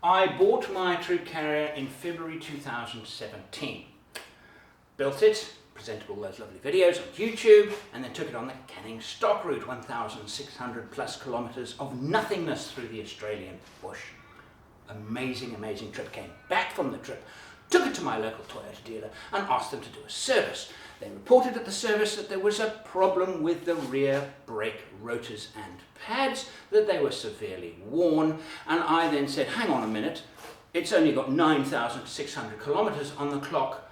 I bought my troop carrier in February 2017. Built it, presented all those lovely videos on YouTube, and then took it on the Canning stock route, 1,600 plus kilometres of nothingness through the Australian bush. Amazing, amazing trip. Came back from the trip, took it to my local Toyota dealer and asked them to do a service. They reported at the service that there was a problem with the rear brake rotors and pads, that they were severely worn, and I then said, hang on a minute, it's only got 9,600 kilometres on the clock.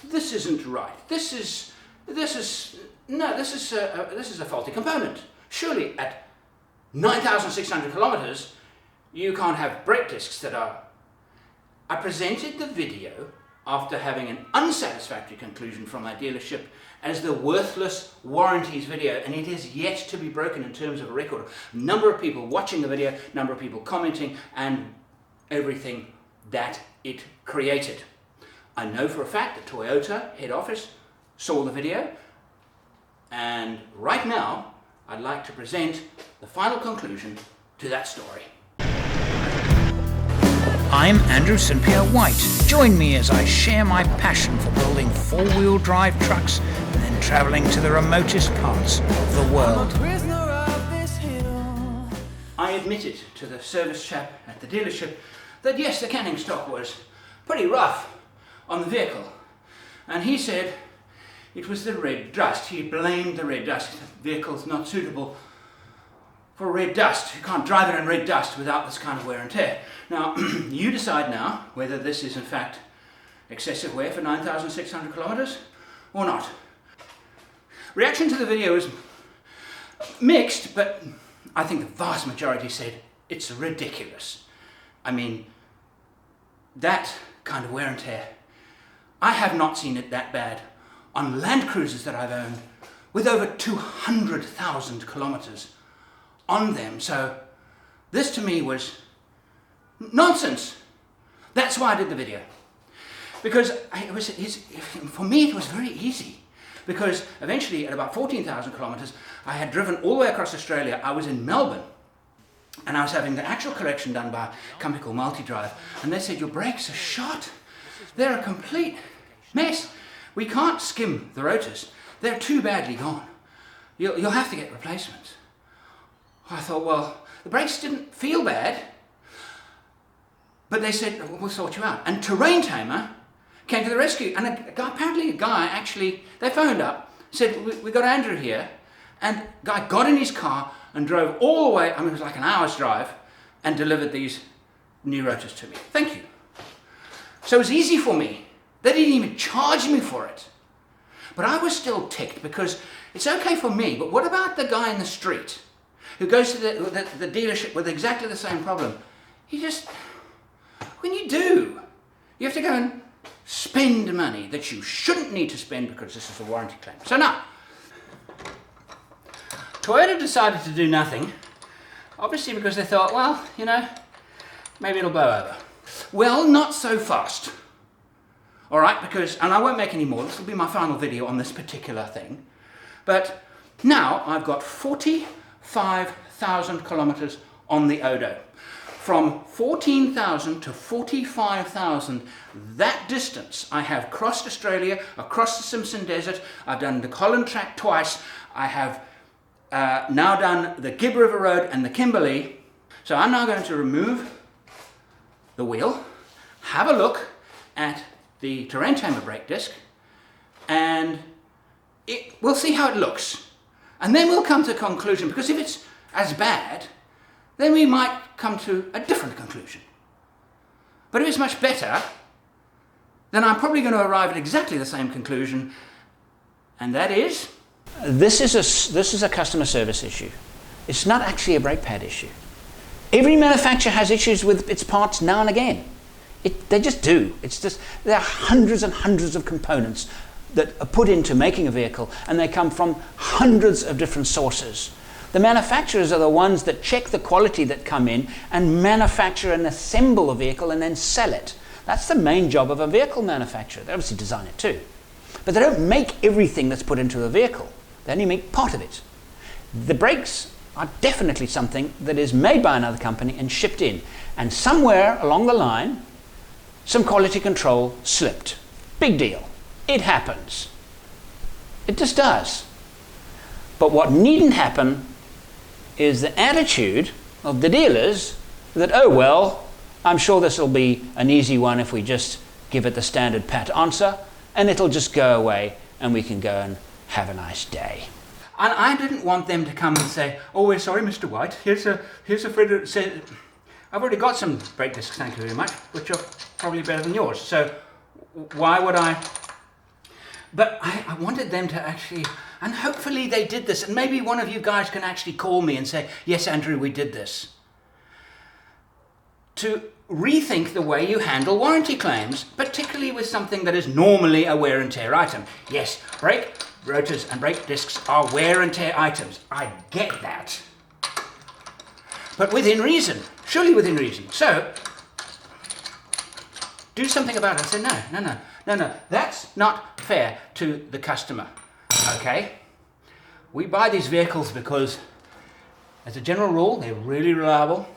This isn't right. This is a faulty component. Surely at 9,600 kilometres you can't have brake discs that are... I presented the video after having an unsatisfactory conclusion from my dealership as the Worthless Warranties video, and it is yet to be broken in terms of a record. Number of people watching the video, number of people commenting, and everything that it created. I know for a fact that Toyota head office saw the video, and right now I'd like to present the final conclusion to that story. I'm Andrew St Pierre White. Join me as I share my passion for building four-wheel drive trucks and then travelling to the remotest parts of the world. I admitted to the service chap at the dealership that yes, the Canning stock was pretty rough on the vehicle, and he said it was the red dust. He blamed the red dust. The vehicle's not suitable for red dust. You can't drive it in red dust without this kind of wear and tear. Now, you decide now whether this is in fact excessive wear for 9,600 kilometres or not. Reaction to the video is mixed, but I think the vast majority said it's ridiculous. I mean, that kind of wear and tear, I have not seen it that bad on Land Cruisers that I've owned with over 200,000 kilometres on them. So this to me was nonsense. That's why I did the video, because for me it was very easy, because eventually at about 14,000 kilometres I had driven all the way across Australia. I was in Melbourne and I was having the actual correction done by a company called Multi-Drive, and they said your brakes are shot, they're a complete mess, we can't skim the rotors, they're too badly gone, you'll have to get replacements. I thought, well, the brakes didn't feel bad, but they said, we'll sort you out. And Terrain Tamer came to the rescue, and apparently a guy actually, they phoned up, said, we got Andrew here, and the guy got in his car and drove all the way, I mean it was like an hour's drive, and delivered these new rotors to me. Thank you. So it was easy for me. They didn't even charge me for it. But I was still ticked, because it's okay for me, but what about the guy in the street who goes to the dealership with exactly the same problem? When you do, you have to go and spend money that you shouldn't need to spend because this is a warranty claim. So now, Toyota decided to do nothing, obviously because they thought, well, you know, maybe it'll blow over. Well, not so fast. All right, because, and I won't make any more, this will be my final video on this particular thing, but now I've got 45,000 kilometres on the Odo. From 14,000 to 45,000, that distance I have crossed Australia, across the Simpson Desert, I've done the Colin Track twice, I have now done the Gibb River Road and the Kimberley. So I'm now going to remove the wheel, have a look at the Terrain Tamer brake disc, and we'll see how it looks. And then we'll come to a conclusion, because if it's as bad, then we might come to a different conclusion. But if it's much better, then I'm probably going to arrive at exactly the same conclusion, and that is... This is a customer service issue. It's not actually a brake pad issue. Every manufacturer has issues with its parts now and again. They just do. It's just, there are hundreds and hundreds of components that are put into making a vehicle, and they come from hundreds of different sources. The manufacturers are the ones that check the quality that come in and manufacture and assemble a vehicle and then sell it. That's the main job of a vehicle manufacturer. They obviously design it too. But they don't make everything that's put into a vehicle. They only make part of it. The brakes are definitely something that is made by another company and shipped in. And somewhere along the line, some quality control slipped. Big deal. It happens. It just does. But what needn't happen is the attitude of the dealers that, oh well, I'm sure this will be an easy one if we just give it the standard pat answer, and it'll just go away and we can go and have a nice day. And I didn't want them to come and say, oh, we're sorry, Mr. White, here's a Fred said, I've already got some brake discs, thank you very much, which are probably better than yours, so why would I? But I wanted them to actually, and hopefully they did this, and maybe one of you guys can actually call me and say, yes, Andrew, we did this. To rethink the way you handle warranty claims, particularly with something that is normally a wear and tear item. Yes, brake rotors and brake discs are wear and tear items. I get that. But within reason, surely within reason. So, do something about it. I said, no, that's not fair to the customer, okay? We buy these vehicles because, as a general rule, they're really reliable,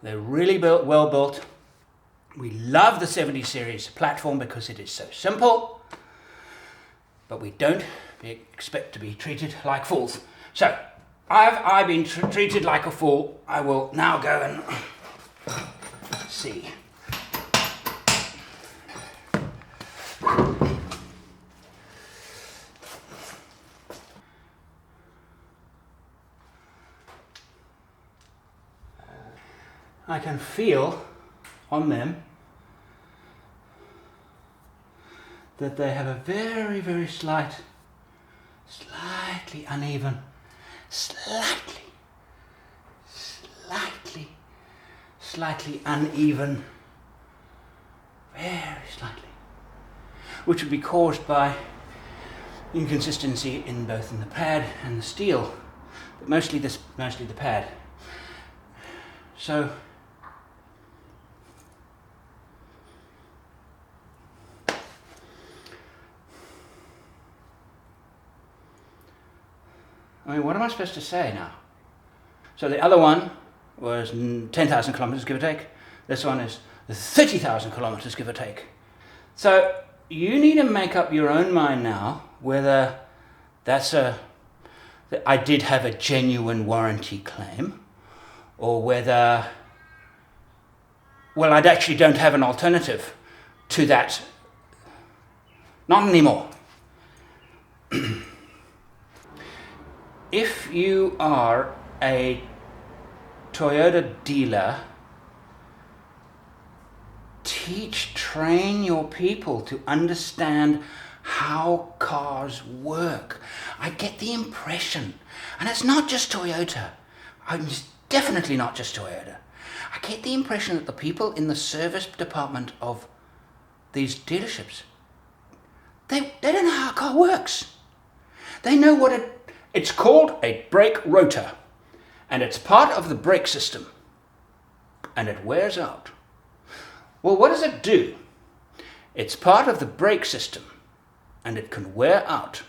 they're really well built. We love the 70 series platform because it is so simple, but we don't expect to be treated like fools. So, I've been treated like a fool. I will now go and see. I can feel on them that they have a very, very slightly uneven, slightly uneven, very slightly, which would be caused by inconsistency in both the pad and the steel, but mostly the pad. So I mean, what am I supposed to say now? So the other one was 10,000 kilometers, give or take. This one is 30,000 kilometers, give or take. So you need to make up your own mind now whether that I did have a genuine warranty claim, or whether, well, I actually don't have an alternative to that. Not anymore. If you are a Toyota dealer, train your people to understand how cars work. I get the impression, and it's not just Toyota, it's definitely not just Toyota. I get the impression that the people in the service department of these dealerships, they don't know how a car works. They know what it's called a brake rotor, and it's part of the brake system, and it wears out. Well, what does it do? It's part of the brake system, and it can wear out.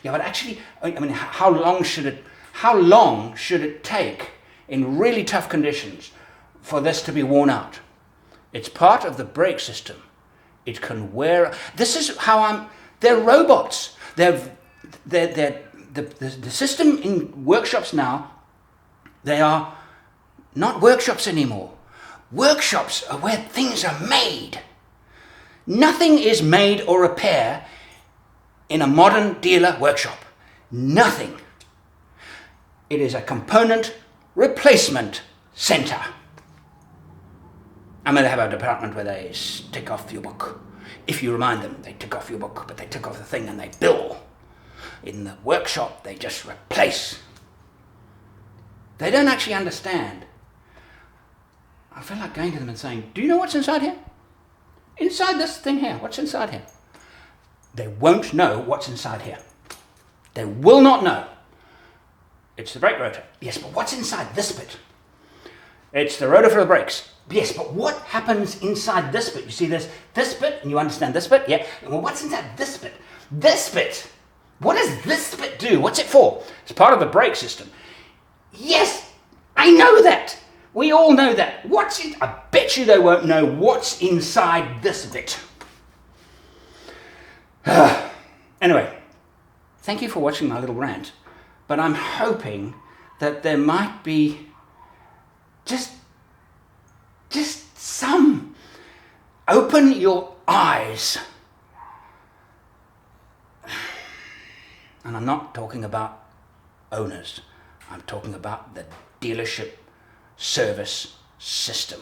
Yeah, but actually, I mean, how long should it take in really tough conditions for this to be worn out? It's part of the brake system. It can wear. This is how they're robots. The system in workshops now, they are not workshops anymore. Workshops are where things are made. Nothing is made or repaired in a modern dealer workshop. Nothing. It is a component replacement center. I mean, they have a department where they tick off your book. If you remind them, they tick off your book, but they tick off the thing and they bill. In the workshop, they just replace. They don't actually understand. I feel like going to them and saying, do you know what's inside here? Inside this thing here, what's inside here? They won't know what's inside here. They will not know. It's the brake rotor. Yes, but what's inside this bit? It's the rotor for the brakes. Yes, but what happens inside this bit? You see this bit, and you understand this bit? Yeah. Well, what's inside this bit? This bit. What does this bit do? What's it for? It's part of the brake system. Yes, I know that. We all know that. What's it? I bet you they won't know what's inside this bit. Anyway, thank you for watching my little rant, but I'm hoping that there might be just some. Open your eyes. And I'm not talking about owners. I'm talking about the dealership service system.